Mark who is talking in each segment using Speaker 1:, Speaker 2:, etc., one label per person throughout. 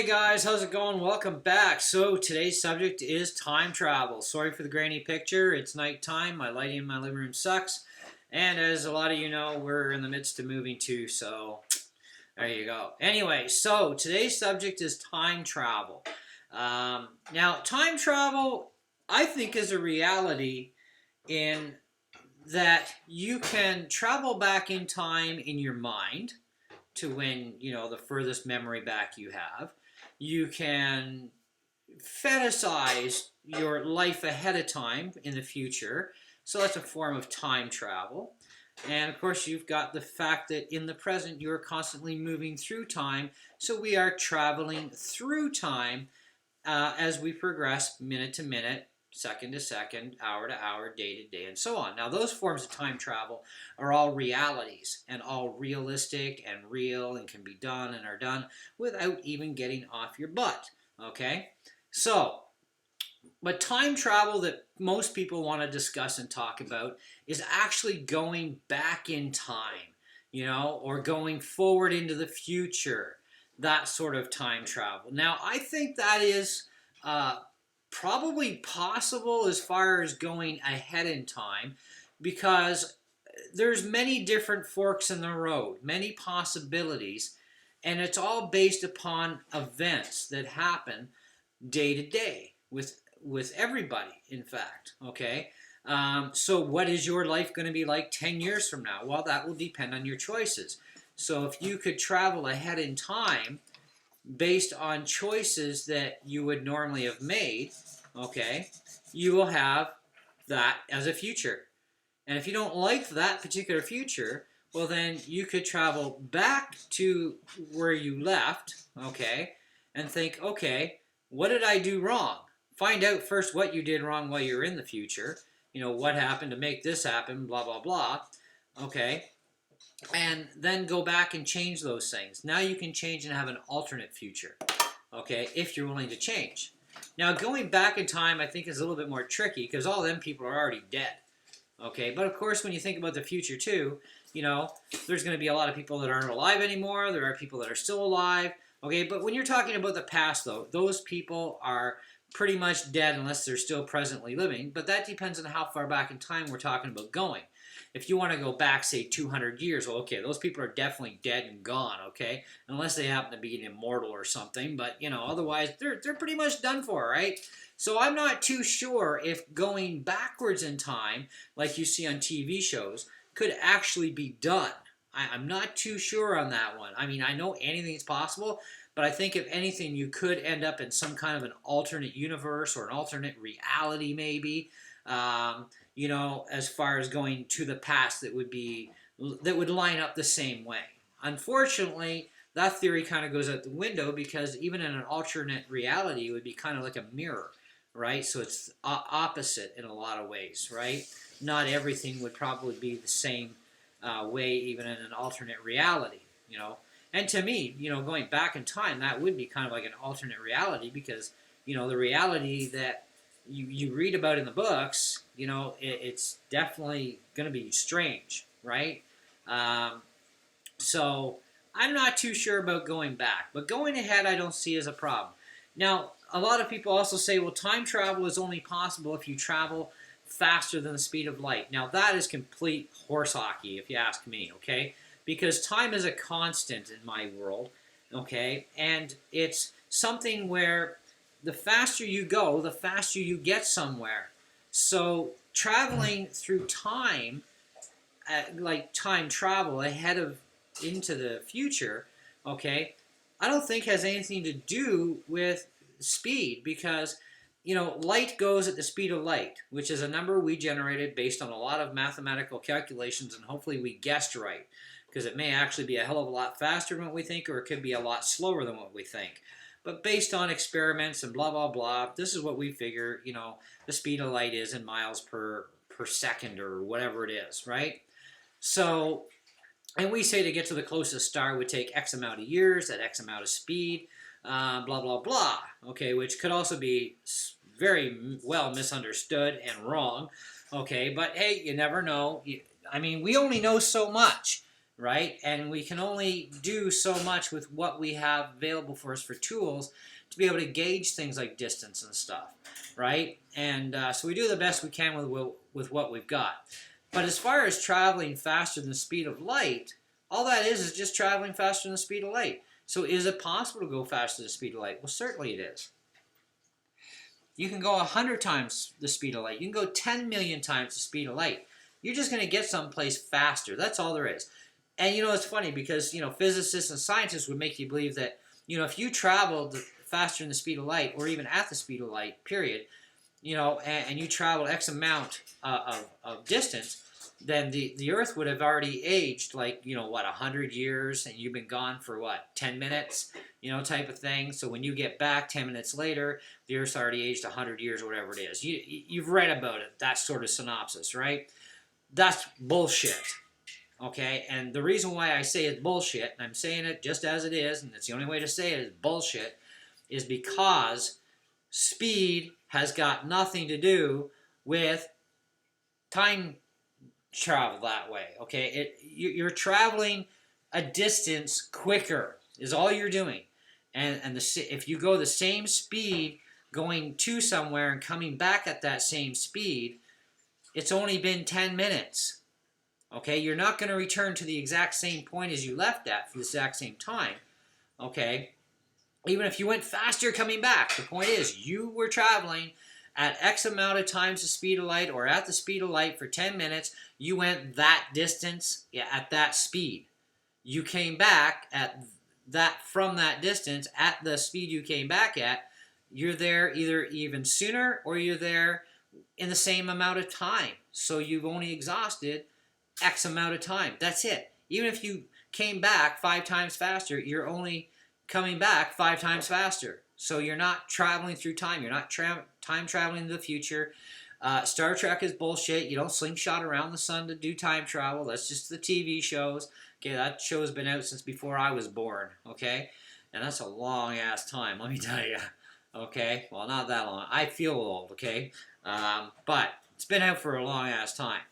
Speaker 1: Hey guys, how's it going? Welcome back. So today's subject is time travel. Sorry for the grainy picture. It's nighttime. My lighting in my living room sucks. And as a lot of you know, we're in the midst of moving too, so there you go. Anyway, so today's subject is time travel. Now, time travel, I think, is a reality in that you can travel back in time in your mind to when, the furthest memory back you have. You can fetishize your life ahead of time in the future. So that's a form of time travel. And of course, you've got the fact that in the present, you're constantly moving through time. So we are traveling through time as we progress minute to minute, second to second, hour to hour, day to day, and so on. Now, those forms of time travel are all realities and all realistic and real and can be done and are done without even getting off your butt. Okay? So, but time travel that most people want to discuss and talk about is actually going back in time, or going forward into the future, that sort of time travel. Now, I think that is probably possible as far as going ahead in time, because there's many different forks in the road, many possibilities, and it's all based upon events that happen day to day with everybody, in fact. Okay. So what is your life going to be like 10 years from now? Well, that will depend on your choices. So if you could travel ahead in time based on choices that you would normally have made, okay, you will have that as a future. And if you don't like that particular future, well, then you could travel back to where you left, okay, and think, okay, what did I do wrong? Find out first what you did wrong while you're in the future. What happened to make this happen, blah, blah, blah, okay, and then go back and change those things. Now you can change and have an alternate future, okay, if you're willing to change. Now, going back in time, I think, is a little bit more tricky because all them people are already dead, okay? But, of course, when you think about the future, too, there's going to be a lot of people that aren't alive anymore. There are people that are still alive, okay? But when you're talking about the past, though, those people are pretty much dead unless they're still presently living. But that depends on how far back in time we're talking about going. If you want to go back, say, 200 years, well, okay, those people are definitely dead and gone, okay? Unless they happen to be an immortal or something. But, otherwise, they're pretty much done for, right? So I'm not too sure if going backwards in time, like you see on TV shows, could actually be done. I'm not too sure on that one. I mean, I know anything's possible, but I think if anything, you could end up in some kind of an alternate universe or an alternate reality, maybe. As far as going to the past, that would line up the same way. Unfortunately, that theory kind of goes out the window because even in an alternate reality, it would be kind of like a mirror, right? So it's opposite in a lot of ways, right? Not everything would probably be the same way, even in an alternate reality. And to me, going back in time, that would be kind of like an alternate reality because, the reality that you read about in the books, it's definitely going to be strange, right? So I'm not too sure about going back, but going ahead I don't see as a problem. Now, a lot of people also say, well, time travel is only possible if you travel faster than the speed of light. Now, that is complete horse hockey, if you ask me, okay? Because time is a constant in my world, okay? And it's something where the faster you go, the faster you get somewhere. So traveling through time, like time travel ahead of into the future, okay, I don't think has anything to do with speed because, light goes at the speed of light, which is a number we generated based on a lot of mathematical calculations, and hopefully we guessed right because it may actually be a hell of a lot faster than what we think, or it could be a lot slower than what we think. But based on experiments and blah, blah, blah, this is what we figure, the speed of light is in miles per second or whatever it is, right? So, and we say to get to the closest star would take X amount of years at X amount of speed, blah, blah, blah, okay, which could also be very well misunderstood and wrong, okay, but hey, you never know. I mean, we only know so much, right? And we can only do so much with what we have available for us for tools to be able to gauge things like distance and stuff, right? And so we do the best we can with what we've got. But as far as traveling faster than the speed of light, all that is just traveling faster than the speed of light. So is it possible to go faster than the speed of light? Well, certainly it is. You can go 100 times the speed of light. You can go 10 million times the speed of light. You're just going to get someplace faster. That's all there is. And you know, it's funny because, you know, physicists and scientists would make you believe that, you know, if you traveled faster than the speed of light, or even at the speed of light, period, you know, and you traveled X amount of distance, then the Earth would have already aged like, you know, what, 100 years, and you've been gone for what, 10 minutes, you know, type of thing. So when you get back 10 minutes later, the Earth's already aged 100 years or whatever it is. You've read about it, that sort of synopsis, right? That's bullshit, okay? And the reason why I say it's bullshit, and I'm saying it just as it is, and it's the only way to say it is bullshit, is because speed has got nothing to do with time travel that way, okay? You're traveling a distance quicker is all you're doing, and if you go the same speed going to somewhere and coming back at that same speed, it's only been 10 minutes, okay? You're not going to return to the exact same point as you left at for the exact same time, okay? Even if you went faster coming back, the point is you were traveling at X amount of times the speed of light, or at the speed of light for 10 minutes, you went that distance at that speed. You came back at that from that distance at the speed you came back at. You're there either even sooner or you're there in the same amount of time. So you've only exhausted X amount of time. That's it. Even if you came back 5 times faster, you're only coming back 5 times faster. So you're not traveling through time. You're not time traveling to the future. Star Trek is bullshit. You don't slingshot around the sun to do time travel. That's just the TV shows. Okay, that show's been out since before I was born. Okay, and that's a long ass time, let me tell you. Okay, well, not that long. I feel old. Okay, but it's been out for a long ass time.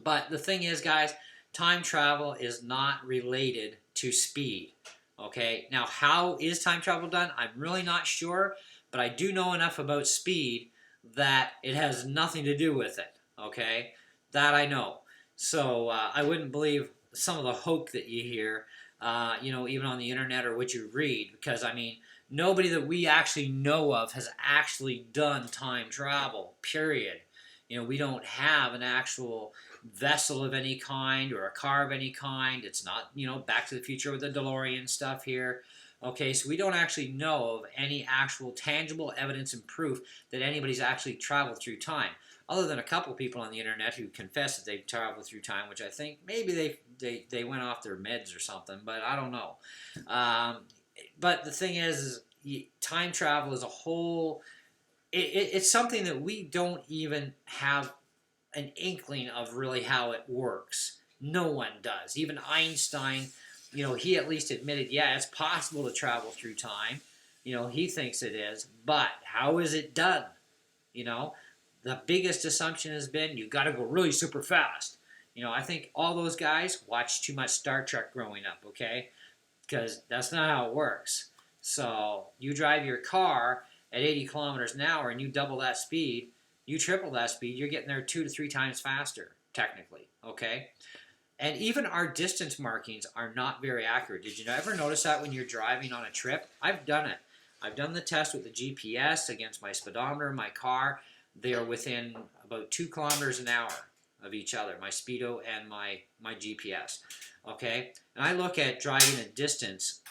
Speaker 1: But the thing is, guys, time travel is not related to speed. Okay, now how is time travel done? I'm really not sure, but I do know enough about speed that it has nothing to do with it. Okay, that I know. So I wouldn't believe some of the hoax that you hear, you know, even on the internet or what you read, because I mean, nobody that we actually know of has actually done time travel, period. You know, we don't have an actual vessel of any kind or a car of any kind. It's not, you know, Back to the Future with the DeLorean stuff here. Okay, so we don't actually know of any actual tangible evidence and proof that anybody's actually traveled through time, other than a couple of people on the internet who confess that they've traveled through time, which I think maybe they went off their meds or something, but I don't know. But the thing is time travel is a whole... It's something that we don't even have an inkling of really how it works. No one does. Even Einstein, you know, he at least admitted, yeah, it's possible to travel through time. You know, he thinks it is, but how is it done? You know, the biggest assumption has been you got to go really super fast. You know, I think all those guys watched too much Star Trek growing up, okay? Because that's not how it works. So you drive your car at 80 kilometers an hour and you double that speed, you triple that speed, you're getting there 2 to 3 times faster, technically, okay? And even our distance markings are not very accurate. Did you ever notice that when you're driving on a trip? I've done it. I've done the test with the GPS against my speedometer in my car. They are within about 2 kilometers an hour of each other, my speedo and my GPS, okay? And I look at driving a distance,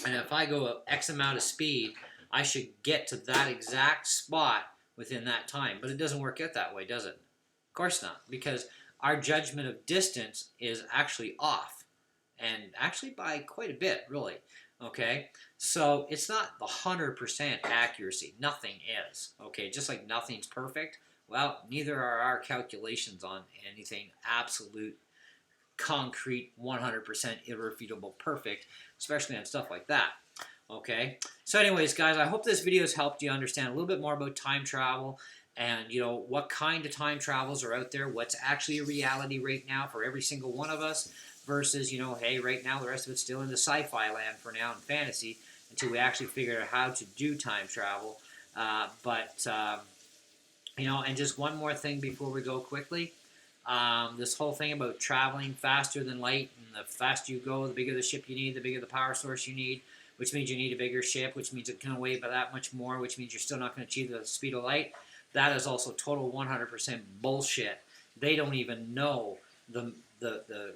Speaker 1: and if I go X amount of speed, I should get to that exact spot within that time. But it doesn't work out that way, does it? Of course not, because our judgment of distance is actually off, and actually by quite a bit, really, okay? So it's not the 100% accuracy. Nothing is, okay? Just like nothing's perfect, well, neither are our calculations on anything absolute, concrete, 100% irrefutable perfect, especially on stuff like that. Okay, so anyways, guys, I hope this video has helped you understand a little bit more about time travel and, you know, what kind of time travels are out there, what's actually a reality right now for every single one of us. versus, you know, hey, right now the rest of it's still into sci-fi land for now and fantasy until we actually figure out how to do time travel. You know, and just one more thing before we go quickly. This whole thing about traveling faster than light, and the faster you go, the bigger the ship you need, the bigger the power source you need, which means you need a bigger ship, which means it can weigh by that much more, which means you're still not going to achieve the speed of light. That is also total 100% bullshit. They don't even know the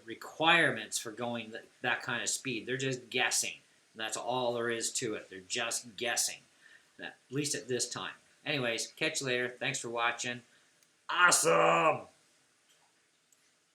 Speaker 1: requirements for going that kind of speed. They're just guessing. That's all there is to it. They're just guessing, at least at this time. Anyways, catch you later. Thanks for watching. Awesome!